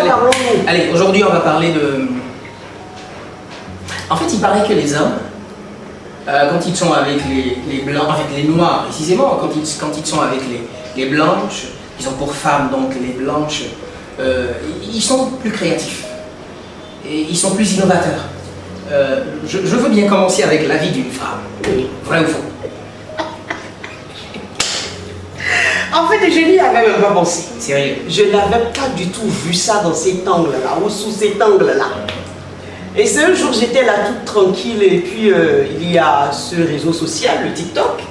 parlons-nous? Allez, aujourd'hui, on va parler de... En fait, il paraît que les hommes, quand ils sont avec les blancs, avec les noirs précisément, quand ils sont avec les blanches, ils ont pour femmes donc les blanches, ils sont plus créatifs et ils sont plus innovateurs. Je veux bien commencer avec l'avis d'une femme. Oui. Vrai ou faux? En fait, je n'y avais même pas pensé. Sérieux? Je n'avais pas du tout vu ça dans cet angle-là, ou sous cet angle-là. Et c'est un jour, j'étais là toute tranquille, et puis il y a ce réseau social, le TikTok.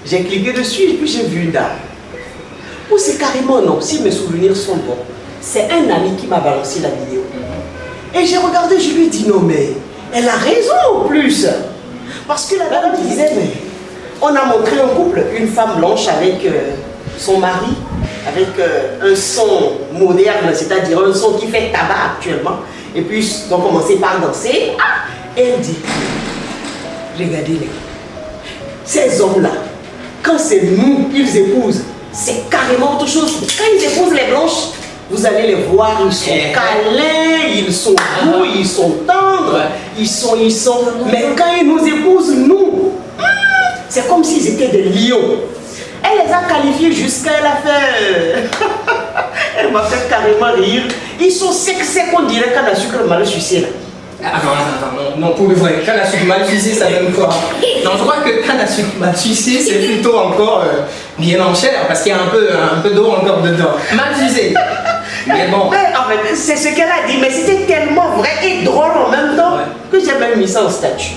J'ai cliqué dessus, et puis j'ai vu une dame. Ou c'est carrément non, si mes souvenirs sont bons. C'est un ami qui m'a balancé la vidéo. Et j'ai regardé, je lui ai dit non, mais elle a raison en plus. Parce que la dame disait, mais on a montré un couple, une femme blanche avec son mari, avec un son moderne, c'est-à-dire un son qui fait tabac actuellement. Et puis ils ont commencé par danser. Et elle dit, regardez-les, ces hommes-là, quand c'est nous qu'ils épousent, c'est carrément autre chose. Quand ils épousent les blanches, vous allez les voir, ils sont câlins, ils sont doux, ils sont tendres, ils sont. Mais quand ils nous épousent, nous, c'est comme s'ils étaient des lions. Elle les a qualifiés jusqu'à elle a fait... Elle m'a fait carrément rire. Ils sont secs, on dirait canne à sucre mal sucé là. Attends, non, pour le vrai, canne à sucre mal sucé, ça donne quoi? Non, je crois que canne à sucre mal sucé, c'est plutôt encore bien en chair, parce qu'il y a un peu d'eau encore dedans. Mal sucé. Mais bon. Mais en fait, c'est ce qu'elle a dit, mais c'était tellement vrai et drôle en même temps que j'ai même mis ça en statut.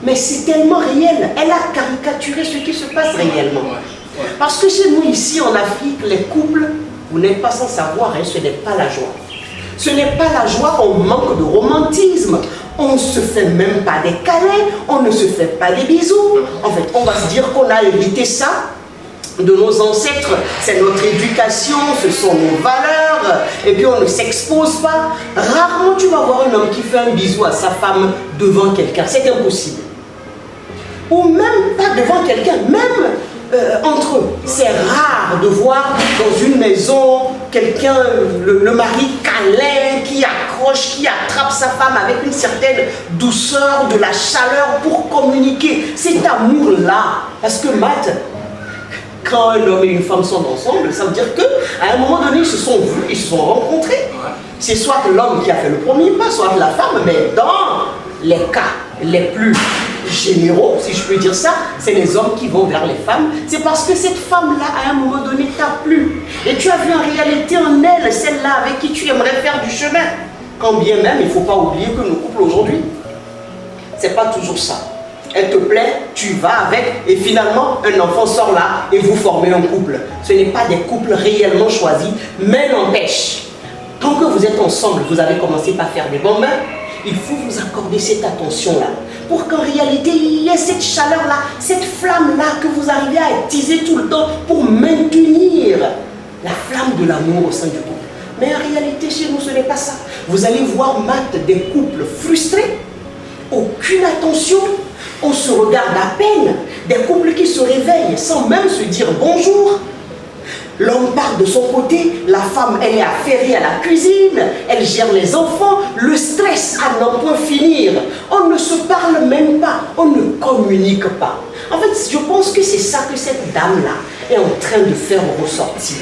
Mais c'est tellement réel. Elle a caricaturé ce qui se passe réellement. Parce que chez nous, ici en Afrique, les couples, vous n'êtes pas sans savoir, hein, ce n'est pas la joie. Ce n'est pas la joie, on manque de romantisme. On ne se fait même pas des câlins, on ne se fait pas des bisous. En fait, on va se dire qu'on a hérité ça de nos ancêtres. C'est notre éducation, ce sont nos valeurs. Et puis on ne s'expose pas. Rarement tu vas voir un homme qui fait un bisou à sa femme devant quelqu'un. C'est impossible. Ou même pas devant quelqu'un, même entre eux. C'est rare de voir dans une maison quelqu'un, le mari câlin, qui accroche, qui attrape sa femme avec une certaine douceur, de la chaleur pour communiquer. Cet amour-là. Parce que Matt, quand un homme et une femme sont ensemble, ça veut dire qu'à un moment donné, ils se sont vus, ils se sont rencontrés. C'est soit l'homme qui a fait le premier pas, soit la femme, mais dans les cas les plus généraux, si je peux dire ça, c'est les hommes qui vont vers les femmes. C'est parce que cette femme-là, à un moment donné, t'a plu. Et tu as vu en réalité en elle, celle-là avec qui tu aimerais faire du chemin. Quand bien même, il ne faut pas oublier que nos couples aujourd'hui, c'est pas toujours ça. Elle te plaît, tu vas avec, et finalement, un enfant sort là et vous formez un couple. Ce n'est pas des couples réellement choisis, mais n'empêche, tant que vous êtes ensemble, vous avez commencé par faire des bons mains, il faut vous accorder cette attention-là, pour qu'en réalité, il y ait cette chaleur-là, cette flamme-là que vous arrivez à attiser tout le temps pour maintenir la flamme de l'amour au sein du couple. Mais en réalité, chez nous, ce n'est pas ça. Vous allez voir, Matt, des couples frustrés, aucune attention, on se regarde à peine, des couples qui se réveillent sans même se dire bonjour. L'homme part de son côté, la femme elle est affairée à la cuisine, elle gère les enfants, le stress à n'en point finir. On ne se parle même pas, on ne communique pas. En fait, je pense que c'est ça que cette dame-là est en train de faire ressortir.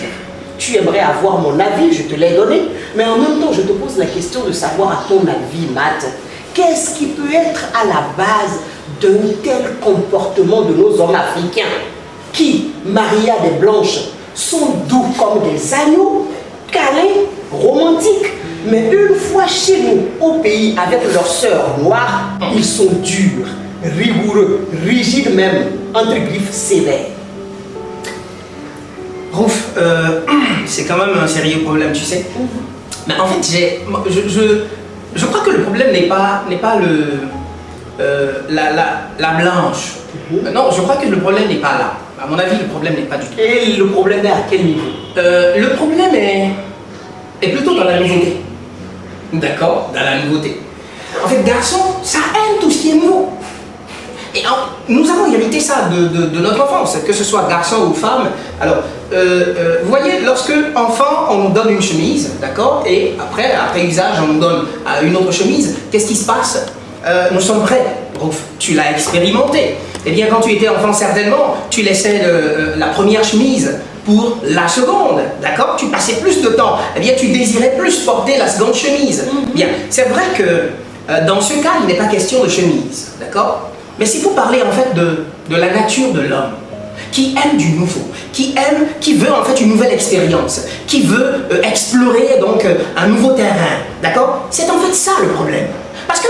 Tu aimerais avoir mon avis, je te l'ai donné, mais en même temps, je te pose la question de savoir à ton avis, Matt, qu'est-ce qui peut être à la base d'un tel comportement de nos hommes africains qui, mariés à des blanches, sont doux comme des agneaux, câlins, romantiques, mais une fois chez nous, au pays, avec leurs sœurs noires, ils sont durs, rigoureux, rigides même, entre griffes sévères. Rouf, c'est quand même un sérieux problème, tu sais. Mais en fait, je crois que le problème n'est pas la blanche. Non, je crois que le problème n'est pas là. À mon avis, le problème n'est pas du tout. Et le problème est à quel niveau? Le problème est plutôt dans la nouveauté. D'accord? Dans la nouveauté. En fait, garçon, ça aime tout ce qui est nouveau. nous avons hérité ça de notre enfance, que ce soit garçon ou femme. Alors, vous voyez, lorsque enfant, on nous donne une chemise, d'accord, et après usage, on nous donne une autre chemise, qu'est-ce qui se passe? Nous sommes prêts. Tu l'as expérimenté. Eh bien, quand tu étais enfant, certainement, tu laissais la première chemise pour la seconde, d'accord? Tu passais plus de temps. Eh bien, tu désirais plus porter la seconde chemise. Bien, c'est vrai que dans ce cas, il n'est pas question de chemise, d'accord? Mais c'est pour parler en fait de la nature de l'homme, qui aime du nouveau, qui veut en fait une nouvelle expérience, qui veut explorer donc un nouveau terrain, d'accord? C'est en fait ça le problème. Parce que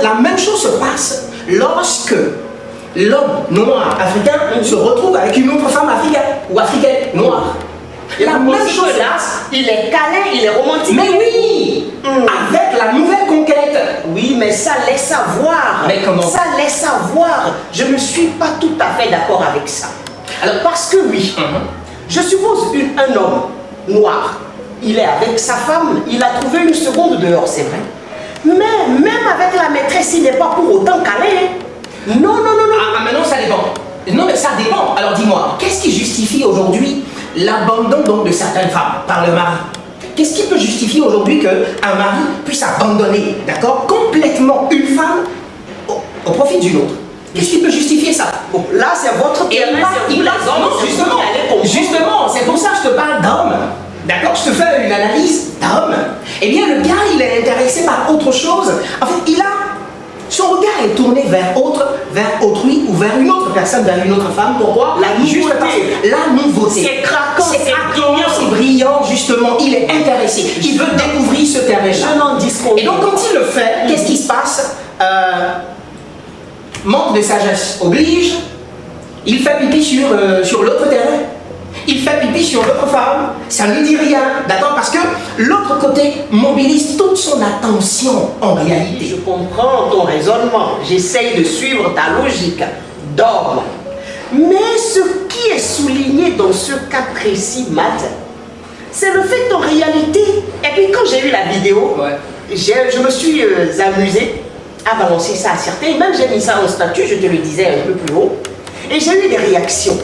la même chose se passe lorsque l'homme noir africain se retrouve avec une autre femme africaine ou africaine noire. La même chose là, il est câlin, il est romantique. Mais oui, avec la nouvelle conquête. Oui, mais ça laisse savoir. Mais comment? Ça laisse savoir. Je ne suis pas tout à fait d'accord avec ça. Alors, parce que oui, je suppose un homme noir, il est avec sa femme, il a trouvé une seconde dehors, c'est vrai. Mais même avec la maîtresse, il n'est pas pour autant câlin. Non. Ah, maintenant ça dépend. Non, mais ça dépend. Alors dis-moi, qu'est-ce qui justifie aujourd'hui l'abandon donc de certaines femmes par le mari? Qu'est-ce qui peut justifier aujourd'hui qu'un mari puisse abandonner, d'accord, complètement une femme au profit d'une autre? Qu'est-ce qui peut justifier ça? Là, c'est votre terrain, c'est vous les hommes. Justement, c'est pour ça que je te parle d'homme. D'accord, je te fais une analyse d'homme. Eh bien, le gars, il est intéressé par autre chose. En fait, son regard est tourné vers autrui ou vers une autre personne, vers une autre femme. Pourquoi? La nouveauté. La nouveauté. C'est craquant, c'est brillant, justement. Il est intéressé. Il veut découvrir ce terrain-là. Je n'en disconviens pas. Et donc, quand il le fait, qu'est-ce qui se passe? Manque de sagesse oblige. Il fait pipi sur l'autre terrain. Il fait pipi sur l'autre femme, ça ne lui dit rien, d'accord? Parce que l'autre côté mobilise toute son attention en réalité. Je comprends ton raisonnement, j'essaye de suivre ta logique d'homme. Mais ce qui est souligné dans ce cas précis, Matt, c'est le fait qu'en réalité, et puis quand j'ai eu la vidéo, je me suis amusé à balancer ça à certains, même j'ai mis ça en statut, je te le disais un peu plus haut, et j'ai eu des réactions.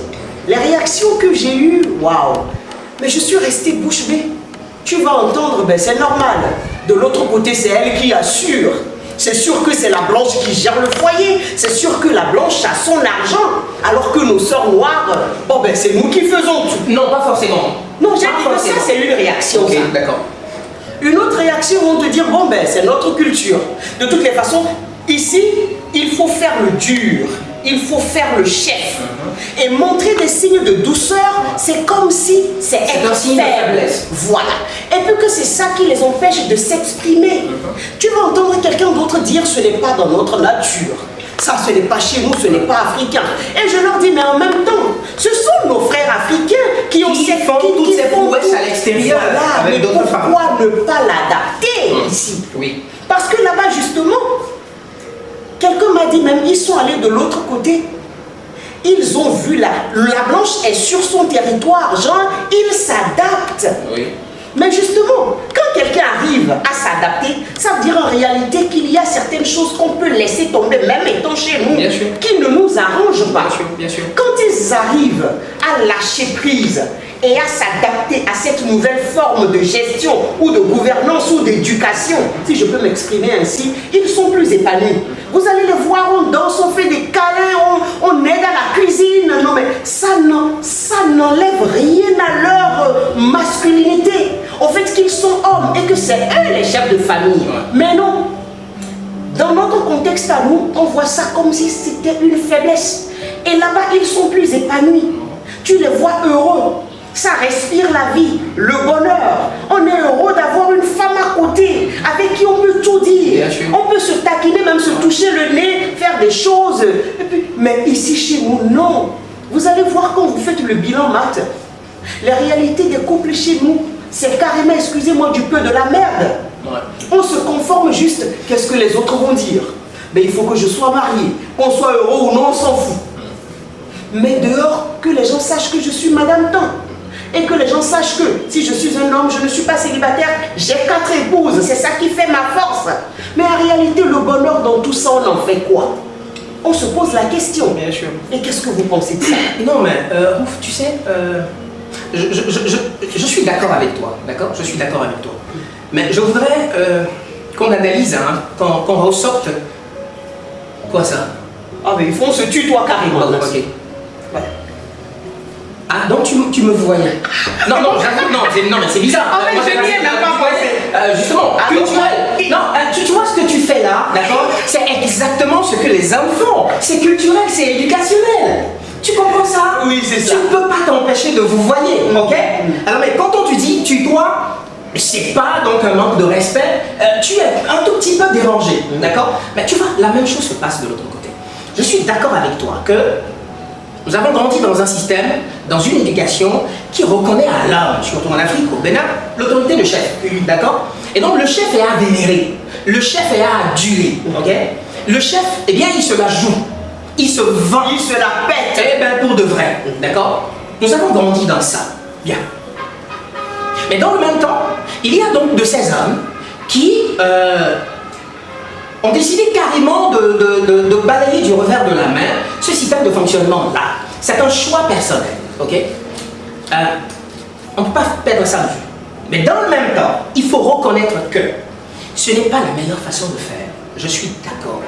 Les réactions que j'ai eues, waouh! Mais je suis restée bouche bée. Tu vas entendre, ben c'est normal. De l'autre côté, c'est elle qui assure. C'est sûr que c'est la blanche qui gère le foyer. C'est sûr que la blanche a son argent. Alors que nos sœurs noires, bon ben c'est nous qui faisons tout. Non, pas forcément. Non, j'ai dit que ça, c'est une réaction. Ok, d'accord. Une autre réaction vont te dire, bon ben c'est notre culture. De toutes les façons, ici, il faut faire le dur. Il faut faire le chef. Et montrer des signes de douceur, c'est comme si c'est être un signe de faiblesse. Voilà. Et puis que c'est ça qui les empêche de s'exprimer. Tu vas entendre quelqu'un d'autre dire, ce n'est pas dans notre nature. Ça, ce n'est pas chez nous, ce n'est pas africain. Et je leur dis, mais en même temps, ce sont nos frères africains qui font toutes ces prouesses à l'extérieur. Voilà, mais pourquoi ne pas l'adapter ici? Oui. Parce que là-bas, justement, quelqu'un m'a dit même, ils sont allés de l'autre côté. Ils ont vu la blanche est sur son territoire, genre, ils s'adaptent. Oui. Mais justement, quand quelqu'un arrive à s'adapter, ça veut dire en réalité qu'il y a certaines choses qu'on peut laisser tomber, même étant chez nous, qui ne nous arrangent pas. Bien sûr. Quand ils arrivent à lâcher prise et à s'adapter à cette nouvelle forme de gestion ou de gouvernance ou d'éducation, si je peux m'exprimer ainsi, ils sont plus épanouis. Vous allez les voir, on danse, on fait des câlins, on aide à la cuisine. Non mais ça n'enlève rien à leur masculinité. Au fait qu'ils sont hommes et que c'est eux les chefs de famille. Mais non. Dans notre contexte à nous, on voit ça comme si c'était une faiblesse. Et là-bas, ils sont plus épanouis. Tu les vois heureux. Ça respire la vie, le bonheur. On est heureux d'avoir une femme à côté avec qui on peut tout dire. On peut se taquiner, même se toucher le nez, faire des choses. Et puis, mais ici chez nous, non. Vous allez voir quand vous faites le bilan maths. La réalité des couples chez nous, c'est carrément, excusez-moi, du peu de la merde. On se conforme juste, qu'est-ce que les autres vont dire? Mais il faut que je sois marié, qu'on soit heureux ou non, on s'en fout. Mais dehors, que les gens sachent que je suis Madame Tan. Et que les gens sachent que si je suis un homme, je ne suis pas célibataire, j'ai 4 épouses, c'est ça qui fait ma force. Mais en réalité, le bonheur dans tout ça, on en fait quoi? on se pose la question. Bien sûr. Et qu'est-ce que vous pensez de ça? Non, mais Ouf, tu sais, je suis d'accord avec toi, d'accord? Je suis d'accord avec toi. Mais je voudrais qu'on analyse, hein, qu'on ressorte. Quoi ça? Ah, mais il faut se tutoie carrément. Oh, ok. Voilà. Ah, donc tu me voyais. Non, non, j'avoue, non, mais c'est bizarre. Ah, mais je n'y ai même pas pensé. Justement, Ah, tu vois ce que tu fais là, d'accord? C'est exactement ce que les hommes font. C'est culturel, c'est éducationnel. Tu comprends ça? Oui, c'est ça. Tu ne peux pas t'empêcher de vous voyer, ok? Alors, mais quand on te dit tutoie, c'est pas donc un manque de respect, tu es un tout petit peu dérangé, d'accord? Mais tu vois, la même chose se passe de l'autre côté. Je suis d'accord avec toi que nous avons grandi dans un système, dans une éducation qui reconnaît à l'homme, surtout en Afrique, au Bénin, l'autorité de chef, d'accord? Et donc le chef est à vénérer, le chef est à aduler, ok? Le chef, eh bien, il se la joue, il se vend, Il se la pète. eh bien, pour de vrai, d'accord? Nous avons grandi dans ça, bien. Mais dans le même temps, il y a donc de ces hommes qui ont décidé carrément de balayer du revers de la main ce système de fonctionnement-là. C'est un choix personnel, ok? On ne peut pas perdre ça de vue. Mais dans le même temps, il faut reconnaître que ce n'est pas la meilleure façon de faire. Je suis d'accord.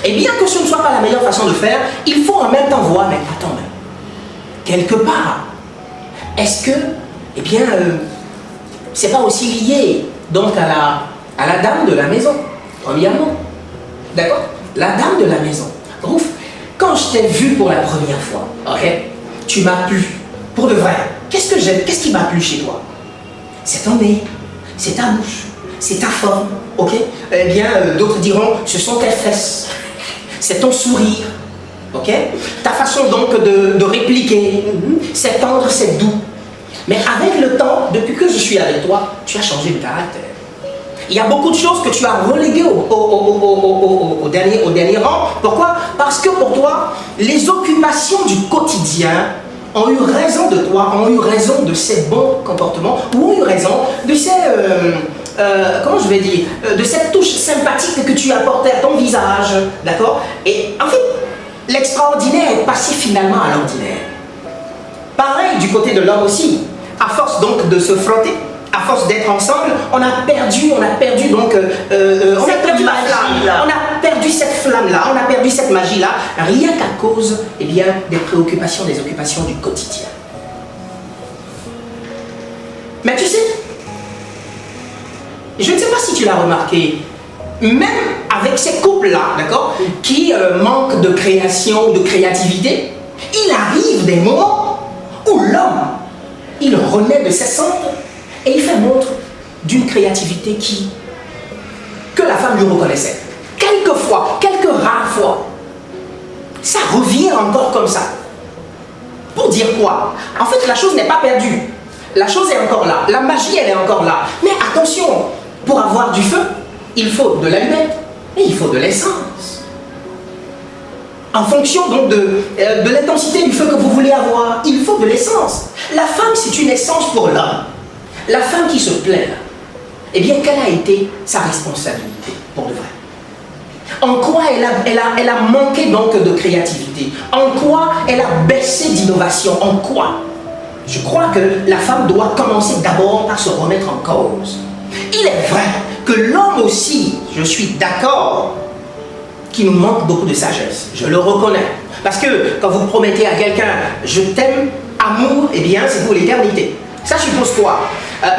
Et bien que ce ne soit pas la meilleure façon de faire, il faut en même temps voir, mais attends, quelque part, est-ce que, eh bien, c'est pas aussi lié donc à la dame de la maison, premièrement. D'accord? La dame de la maison. Ouf, quand je t'ai vu pour la première fois, ok, tu m'as plu. Pour de vrai, qu'est-ce que j'aime? Qu'est-ce qui m'a plu chez toi? C'est ton nez, c'est ta bouche, c'est ta forme, ok? Eh bien, d'autres diront, ce sont tes fesses, c'est ton sourire, ok? Ta façon donc de répliquer, c'est tendre, c'est doux. Mais avec le temps, depuis que je suis avec toi, tu as changé de caractère. Il y a beaucoup de choses que tu as reléguées au dernier rang. Pourquoi? Parce que pour toi, les occupations du quotidien ont eu raison de toi, ont eu raison de ces bons comportements, ou ont eu raison de ces, comment je vais dire, de cette touche sympathique que tu apportais à ton visage, d'accord? Et en fait, l'extraordinaire est passé finalement à l'ordinaire. Pareil du côté de l'homme aussi. À force donc de se frotter, à force d'être ensemble, on a perdu donc, on a perdu la flamme, on a perdu cette flamme-là, on a perdu cette magie-là, rien qu'à cause, eh bien, des préoccupations, des occupations du quotidien. Mais tu sais, je ne sais pas si tu l'as remarqué, même avec ces couples-là, d'accord, qui manquent de création, de créativité, il arrive des moments où l'homme, il renaît de ses cendres et il fait montre d'une créativité que la femme lui reconnaissait. Quelquefois, quelques rares fois, ça revient encore comme ça. Pour dire quoi? En fait, la chose n'est pas perdue. La chose est encore là. La magie, elle est encore là. Mais attention, pour avoir du feu, il faut de l'allumette et il faut de l'essence. En fonction donc de l'intensité du feu que vous voulez avoir, il faut de l'essence. La femme, c'est une essence pour l'homme. La femme qui se plaît, eh bien, quelle a été sa responsabilité, pour de vrai? En quoi elle a manqué donc de créativité? En quoi elle a baissé d'innovation? En quoi? Je crois que la femme doit commencer d'abord par se remettre en cause. Il est vrai que l'homme aussi, je suis d'accord, qui nous manque beaucoup de sagesse. Je le reconnais. Parce que quand vous promettez à quelqu'un « je t'aime, amour », eh bien c'est pour l'éternité. Ça suppose quoi?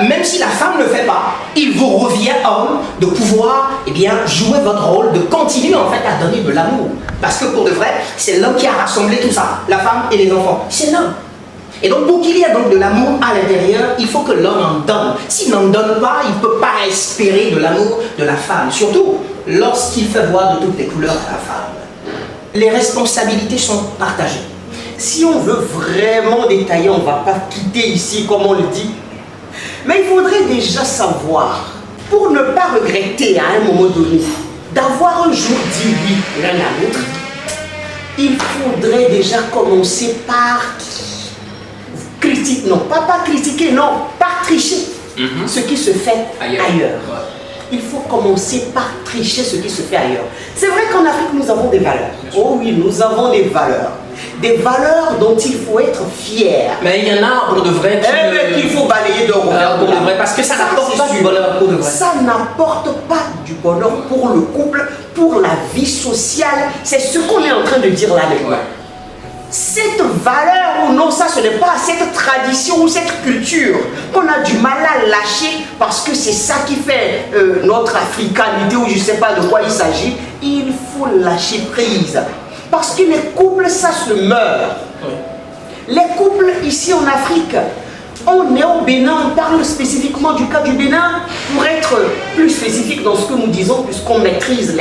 Même si la femme ne le fait pas, il vous revient, homme, de pouvoir eh bien, jouer votre rôle, de continuer en fait à donner de l'amour. Parce que pour de vrai, c'est l'homme qui a rassemblé tout ça, la femme et les enfants. C'est l'homme. Et donc pour qu'il y ait donc de l'amour à l'intérieur, il faut que l'homme en donne. S'il n'en donne pas, il ne peut pas espérer de l'amour de la femme. Surtout lorsqu'il fait voir de toutes les couleurs à la femme. Les responsabilités sont partagées. Si on veut vraiment détailler, on ne va pas quitter ici comme on le dit. Mais il faudrait déjà savoir, pour ne pas regretter à un moment donné, d'avoir un jour dit oui l'un à l'autre, il faudrait déjà commencer par critiquer, non, pas critiquer, non, par tricher ce qui se fait ailleurs. Il faut commencer par tricher ce qui se fait ailleurs. C'est vrai qu'en Afrique, nous avons des valeurs. Oh oui, nous avons des valeurs. Des valeurs dont il faut être fier. Mais il y en a pour de vrai qu'il faut balayer de revers pour de vrai, parce que ça n'apporte pas du bonheur pour de vrai. Ça n'apporte pas du bonheur pour le couple, pour la vie sociale. C'est ce qu'on est en train de dire là maintenant. Ouais. Cette valeur ou non, ça ce n'est pas cette tradition ou cette culture qu'on a du mal à lâcher parce que c'est ça qui fait notre africanité ou je ne sais pas de quoi il s'agit. Il faut lâcher prise. Parce que les couples, ça se meurt. Oui. Les couples ici en Afrique, on est au Bénin, on parle spécifiquement du cas du Bénin pour être plus spécifique dans ce que nous disons, puisqu'on maîtrise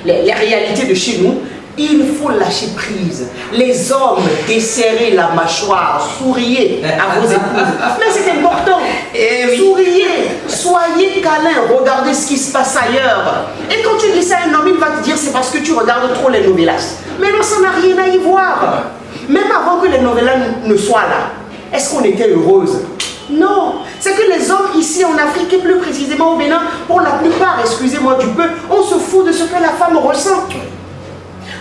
les réalités de chez nous. Il faut lâcher prise. Les hommes, desserrez la mâchoire, souriez à vos épouses. Mais c'est important. Oui. Souriez, soyez câlins, regardez ce qui se passe ailleurs. Et quand tu dis ça à un homme, il va te dire c'est parce que tu regardes trop les novellas. Mais non, ça n'a rien à y voir. Même avant que les novellas ne soient là, est-ce qu'on était heureuse? Non. C'est que les hommes ici en Afrique et plus précisément au Bénin, pour la plupart, excusez-moi du peu, on se fout de ce que la femme ressent.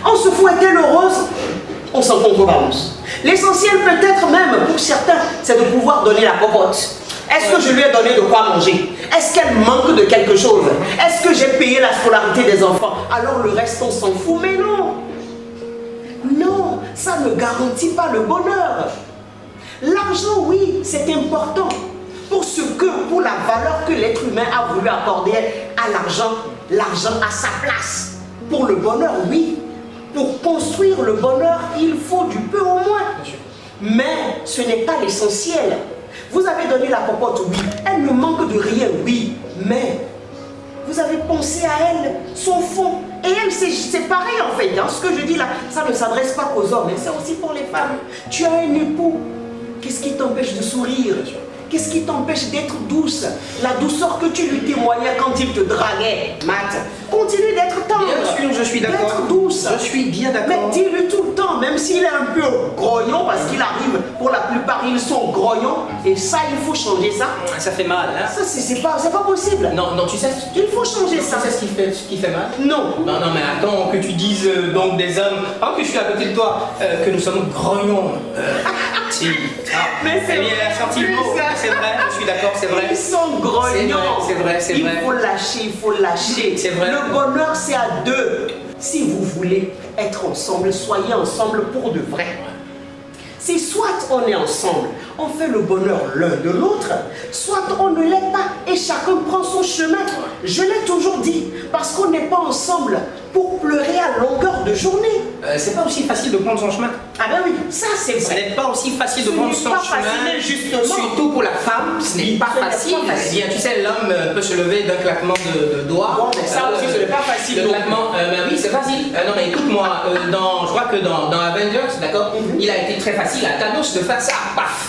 On se fout, est-elle heureuse? On s'en contrebalance. L'essentiel peut-être même pour certains, c'est de pouvoir donner la popote. Est-ce que je lui ai donné de quoi manger? Est-ce qu'elle manque de quelque chose? Est-ce que j'ai payé la scolarité des enfants? Alors le reste on s'en fout, mais non. Non, ça ne garantit pas le bonheur. L'argent, oui, c'est important. Pour la valeur que l'être humain a voulu accorder à l'argent, l'argent a sa place. Pour le bonheur, oui. Pour construire le bonheur, il faut du peu au moins. Mais ce n'est pas l'essentiel. Vous avez donné la popote, oui. Elle ne manque de rien, oui. Mais vous avez pensé à elle, son fond. Et elle, c'est pareil en fait. Hein. Ce que je dis là, ça ne s'adresse pas qu'aux hommes, mais c'est aussi pour les femmes. Tu as un époux. Qu'est-ce qui t'empêche de sourire? Qu'est-ce qui t'empêche d'être douce? La douceur que tu lui témoignais quand il te draguait, Matt. Continue d'être tendre. Bien sûr, je suis d'accord. D'être douce. Je suis bien d'accord. Mais dis-lui tout le temps, même s'il est un peu grognon, parce qu'il arrive, pour la plupart, ils sont grognons. Et ça, il faut changer ça. Ça fait mal, hein? Ça, c'est pas possible. Non, tu sais. Il faut changer ça. Tu sais ce qui fait mal? Non. Non, mais attends, que tu dises donc des hommes, que je suis à côté de toi, que nous sommes grognons. Mais c'est bien sorti le mot. C'est vrai, je suis d'accord, c'est vrai. Ils sont grognons. C'est vrai. Il faut lâcher. C'est vrai. Le bonheur, c'est à deux. Si vous voulez être ensemble, soyez ensemble pour de vrai. C'est soit on est ensemble, on fait le bonheur l'un de l'autre, soit on ne l'est pas et chacun prend son chemin. Je l'ai toujours dit, parce qu'on n'est pas ensemble pour pleurer à longueur de journée. C'est pas aussi facile de prendre son chemin. Ah ben oui, ça c'est vrai. Ce n'est pas aussi facile de prendre son chemin, justement. Surtout pour la femme, ce n'est pas facile. Bien, tu sais, l'homme peut se lever d'un claquement de doigts. Bon, mais ça aussi, ce n'est pas facile. Le claquement, oui, c'est facile. Non, mais écoute-moi, je crois que dans Avengers, d'accord, il a été très facile à Thanos de faire ça, paf.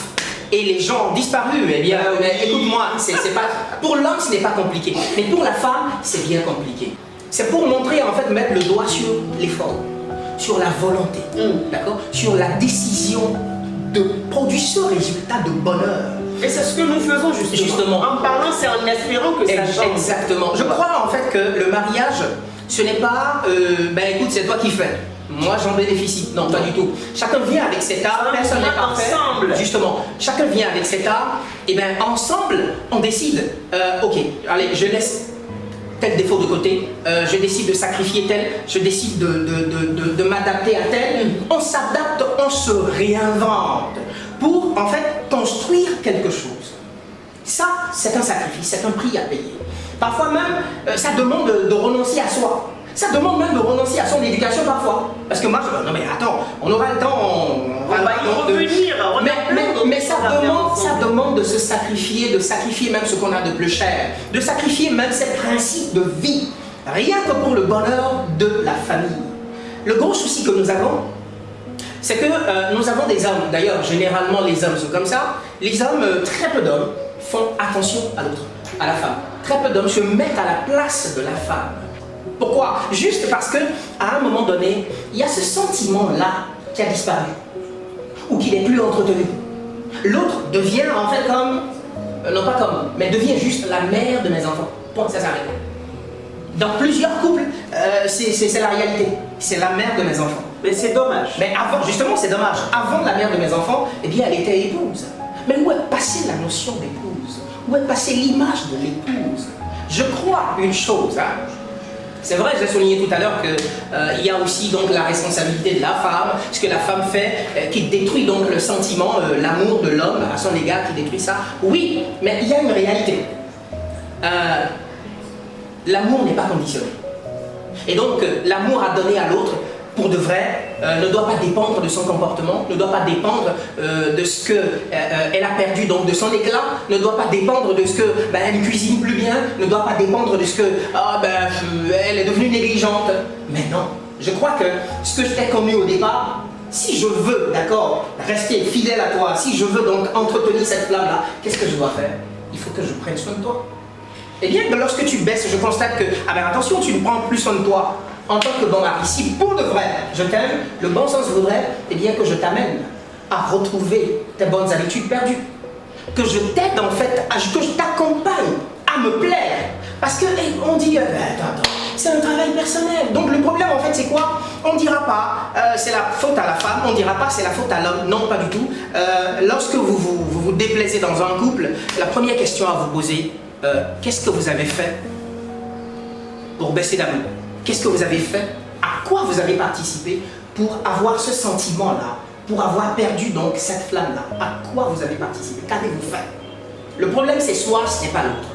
Et les gens ont disparu. Eh bien, écoute-moi, c'est pas, pour l'homme, ce n'est pas compliqué. Mais pour la femme, c'est bien compliqué. C'est pour montrer, en fait, mettre le doigt sur l'effort, sur la volonté, d'accord, sur la décision de produire ce résultat de bonheur. Et c'est ce que nous faisons justement. En parlant, c'est en espérant que ça change. Exactement. Je crois en fait que le mariage, ce n'est pas, écoute, c'est toi qui fais. Moi, j'en bénéficie. Non, pas du tout. Chacun vient avec cet art. Personne n'est parfait. Ensemble. Justement, chacun vient avec cet art. Et bien, ensemble, on décide. Ok, allez, je laisse tel défaut de côté. Je décide de sacrifier tel. Je décide de m'adapter à tel. On s'adapte, on se réinvente pour, en fait, construire quelque chose. Ça, c'est un sacrifice, c'est un prix à payer. Parfois même, ça demande de renoncer à soi. Ça demande même de renoncer à son éducation parfois. Parce que moi, non mais attends, on aura le temps, on va y revenir. Mais ça demande de se sacrifier, de sacrifier même ce qu'on a de plus cher, de sacrifier même ses principes de vie, rien que pour le bonheur de la famille. Le gros souci que nous avons, c'est que nous avons des hommes, d'ailleurs généralement les hommes sont comme ça, les hommes, très peu d'hommes font attention à l'autre, à la femme. Très peu d'hommes se mettent à la place de la femme. Pourquoi? Juste parce que à un moment donné, il y a ce sentiment-là qui a disparu ou qui n'est plus entretenu. L'autre devient en fait comme, non pas comme, mais devient juste la mère de mes enfants. Point, ça s'arrête. Dans plusieurs couples, c'est la réalité. C'est la mère de mes enfants. Mais c'est dommage. Mais avant, justement, c'est dommage. Avant la mère de mes enfants, eh bien, elle était épouse. Mais où est passée la notion d'épouse? Où est passée l'image de l'épouse? Je crois une chose, hein. C'est vrai, j'ai souligné tout à l'heure qu'il y a aussi donc la responsabilité de la femme, ce que la femme fait, qui détruit donc le sentiment, l'amour de l'homme à son égard, qui détruit ça. Oui, mais il y a une réalité. L'amour n'est pas conditionné. Et donc, l'amour à donner à l'autre, pour de vrai, ne doit pas dépendre de son comportement, ne doit pas dépendre de ce qu'elle a perdu, donc de son éclat, ne doit pas dépendre de ce que elle ne cuisine plus bien, ne doit pas dépendre de ce que elle est devenue négligente. Mais non, je crois que ce que je t'ai connu au départ, si je veux, d'accord, rester fidèle à toi, si je veux donc entretenir cette flamme-là, qu'est-ce que je dois faire? Il faut que je prenne soin de toi. Eh bien, lorsque tu baisses, je constate que, attention, tu ne prends plus soin de toi. En tant que bon mari, si pour de vrai je t'aime, le bon sens voudrait que je t'amène à retrouver tes bonnes habitudes perdues. Que je t'aide en fait, que je t'accompagne à me plaire. Parce que on dit, attends, c'est un travail personnel. Donc le problème en fait c'est quoi? On ne dira pas c'est la faute à la femme, on ne dira pas c'est la faute à l'homme. Non, pas du tout. Lorsque vous déplaisez dans un couple, la première question à vous poser, qu'est-ce que vous avez fait pour baisser d'amour? Qu'est-ce que vous avez fait? À quoi vous avez participé pour avoir ce sentiment-là? Pour avoir perdu donc cette flamme-là? À quoi vous avez participé? Qu'avez-vous fait? Le problème c'est soi, ce n'est pas l'autre.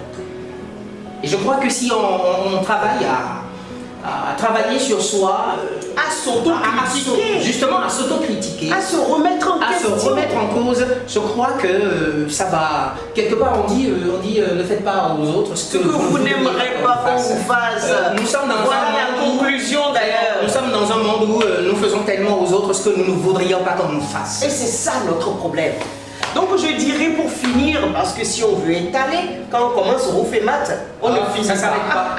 Et je crois que si on travaille à travailler sur soi, à s'auto-critiquer, justement à s'auto-critiquer, à se remettre en cause, je crois que ça va. Quelque part on dit ne faites pas aux autres ce que vous n'aimerez pas qu'on vous fasse. Nous sommes dans la conclusion d'ailleurs. Nous sommes dans un monde où nous faisons tellement aux autres ce que nous ne voudrions pas qu'on nous fasse. Et c'est ça notre problème. Donc je dirais pour finir, parce que si on veut étaler, quand on commence au fait maths, on ne finit ça s'arrête pas.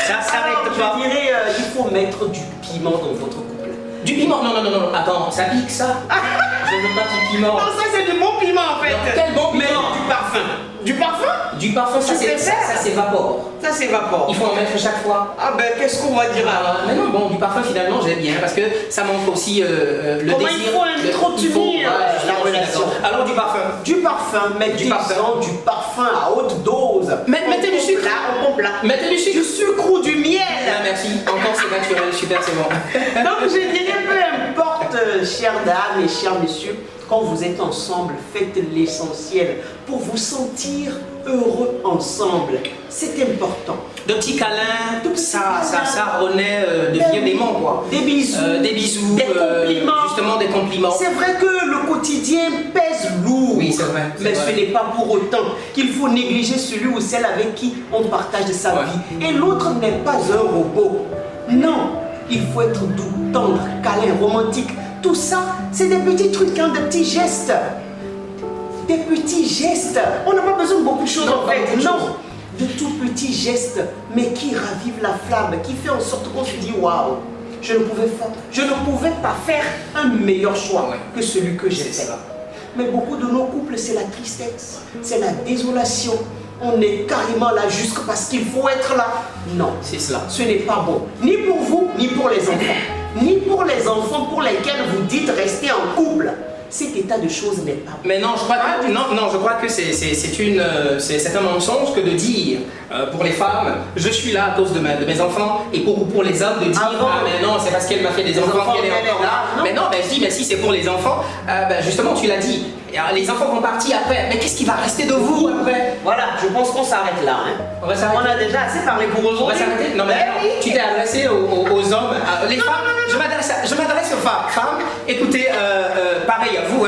Ça s'arrête pas. Je dirais il faut mettre du piment dans votre couple. Du piment? Non, attends, ça pique ça. Je veux pas du piment. Non, ça c'est du bon piment en fait. Quel bon piment? Mais du parfum. Du parfum? Du parfum, ça s'évapore. Ça s'évapore. Il faut en mettre chaque fois. Ah ben qu'est-ce qu'on va dire alors? Mais non, bon, du parfum finalement j'aime bien parce que ça montre aussi le comment désir. Il faut entretenir la relation. Alors du parfum. Du parfum, mettez du parfum à haute dose. Mettez du sucre. On pompe là. Mettez du sucre. Du sucre ou du miel. Ah, merci. Encore c'est naturel, super, c'est bon. Donc je dirais peu importe, chères dames et chers messieurs, quand vous êtes ensemble, faites l'essentiel pour vous sentir heureux ensemble. C'est important. De petits câlins, ça renaît de vieux démons quoi. Des bisous, des compliments. Justement des compliments. C'est vrai que le quotidien pèse lourd. Oui, c'est vrai. Mais ce n'est pas pour autant qu'il faut négliger celui ou celle avec qui on partage sa vie. Et l'autre n'est pas un robot. Non, il faut être doux, tendre, câlin, romantique. Tout ça, c'est des petits trucs, des petits gestes. Des petits gestes. On n'a pas besoin de beaucoup de choses en fait. Non, de tout petits gestes, mais qui ravivent la flamme, qui fait en sorte qu'on se dit waouh, je ne pouvais pas faire un meilleur choix que celui que j'ai fait. Mais beaucoup de nos couples, c'est la tristesse, c'est la désolation. On est carrément là juste parce qu'il faut être là. Non, c'est cela. Ce n'est pas bon, ni pour vous, ni pour les enfants. Ni pour les enfants pour lesquels vous dites rester en couple. Cet état de choses n'est pas bon. Mais non, je crois que c'est un mensonge que de dire pour les femmes, je suis là à cause de mes enfants, et pour les hommes de dire mais non, c'est parce qu'elle m'a fait des enfants qu'elle est encore là. Mais non, je dis mais si c'est pour les enfants, justement tu l'as dit. Les enfants vont partir après, mais qu'est-ce qui va rester de vous après? Voilà, je pense qu'on s'arrête là. On a déjà assez parlé pour aujourd'hui. On va s'arrêter? Non, mais tu t'es adressé aux hommes, les femmes. Je m'adresse aux femmes. Écoutez, pareil à vous,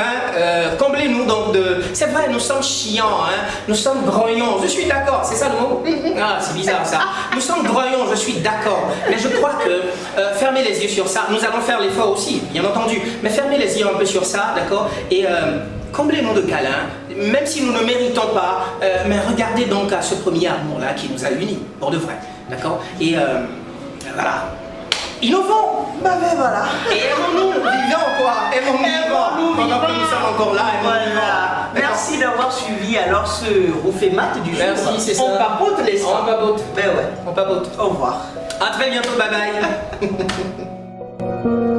comblez-nous donc de. C'est vrai, nous sommes chiants, nous sommes grognons. Je suis d'accord, c'est ça le mot? Ah, c'est bizarre ça. Nous sommes grognons, je suis d'accord. Mais je crois que fermez les yeux sur ça. Nous allons faire l'effort aussi, bien entendu. Mais fermez les yeux un peu sur ça, d'accord? Et comblez-nous de câlins, même si nous ne méritons pas, mais regardez donc à ce premier amour-là qui nous a unis, pour de vrai, d'accord? Et voilà. innovons. Bah ben voilà. Et aimons-nous vivants quoi. Aimons-nous vivants. Pendant que nous sommes encore là, aimons-nous vivants. Voilà. Merci d'avoir suivi alors ce Roufémat du jour. Merci, c'est ça. On papote, n'est-ce pas? On papote. Ben ouais. On papote. Au revoir. À très bientôt, bye bye.